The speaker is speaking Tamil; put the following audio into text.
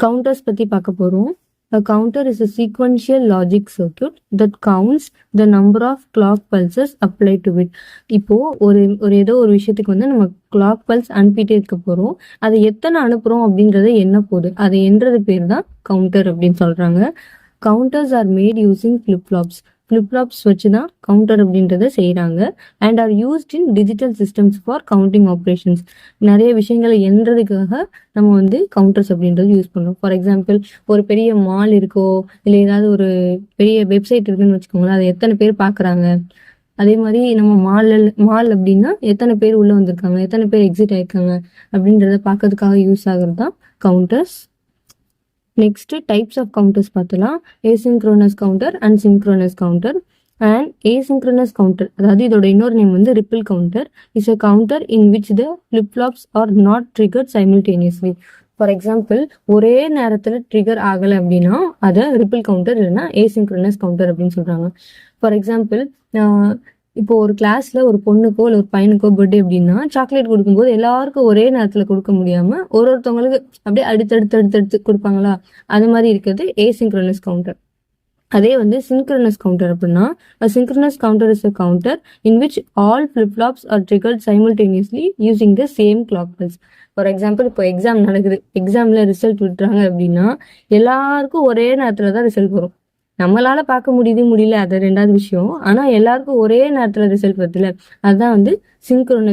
கவுண்டர்ஸ் பத்தி பார்க்க போறோம். A counter is a sequential logic circuit that counts the number of clock pulses applied to it. இப்போ ஒரு ஏதோ ஒரு விஷயத்துக்கு வந்து நம்ம clock pulse அனுப்பிட்டே இருக்க போறோம். அதை எத்தனை அனுப்புறோம் அப்படின்றத என்ன போகுது அதை என்றது பேர் தான் கவுண்டர் அப்படின்னு சொல்றாங்க. Counters R mat using flip-flops வச்சு தான் கவுண்டர் அப்படின்றத செய்கிறாங்க and are used in digital systems for counting operations. நிறைய விஷயங்களை எண்றதுக்காக நம்ம வந்து கவுண்டர்ஸ் அப்படின்றது யூஸ் பண்ணுறோம். ஃபார் எக்ஸாம்பிள், ஒரு பெரிய மால் இருக்கோ இல்லை ஏதாவது ஒரு பெரிய வெப்சைட் இருக்குன்னு வச்சுக்கோங்களேன், அதை எத்தனை பேர் பார்க்குறாங்க, அதே மாதிரி நம்ம மால் அப்படின்னா எத்தனை பேர் உள்ளே வந்திருக்காங்க, எத்தனை பேர் எக்ஸிட் ஆயிருக்காங்க அப்படின்றத பார்க்கறதுக்காக யூஸ் ஆகுறது தான் counters. Next types of counters பார்த்தலாம். Asynchronous counter and synchronous counter. And asynchronous counter, அதாவது இதோட இன்னொரு நேம் வந்து ripple counter, is a counter in which the flip-flops are not triggered simultaneously. For example, ஒரே நேரத்தில் ட்ரிகர் ஆகலை அப்படின்னா அதை ரிப்பிள் கவுண்டர் இல்லைன்னா ஏசிங்க்ரோனஸ் கவுண்டர் அப்படின்னு சொல்கிறாங்க. ஃபார் எக்ஸாம்பிள், இப்போ ஒரு கிளாஸ்ல ஒரு பொண்ணுக்கோ இல்லை ஒரு பையனுக்கோ பர்த்டே அப்படின்னா சாக்லேட் கொடுக்கும்போது எல்லாருக்கும் ஒரே நேரத்தில் கொடுக்க முடியாம ஒருத்தவங்களுக்கு அப்படியே அடுத்தடுத்து கொடுப்பாங்களா, அது மாதிரி இருக்கிறது ஏசிங்க்ரோனஸ் கவுண்டர். அதே வந்து சிங்க்ரோனஸ் கவுண்டர் அப்படின்னா synchronous counter is a counter in which all flip flops are triggered simultaneously using the same clock pulse. For example, இப்போ எக்ஸாம் நடக்குது, எக்ஸாம்ல ரிசல்ட் விட்டுறாங்க அப்படின்னா எல்லாருக்கும் ஒரே நேரத்தில் தான் ரிசல்ட் வரும். நம்மளால பார்க்க முடியல, அது ரெண்டாவது விஷயம். ஆனா எல்லாருக்கும் ஒரே நேரத்துல ரிசல்ட் வருதுல, அதுதான் வந்து சிங்க்ரோனஸ்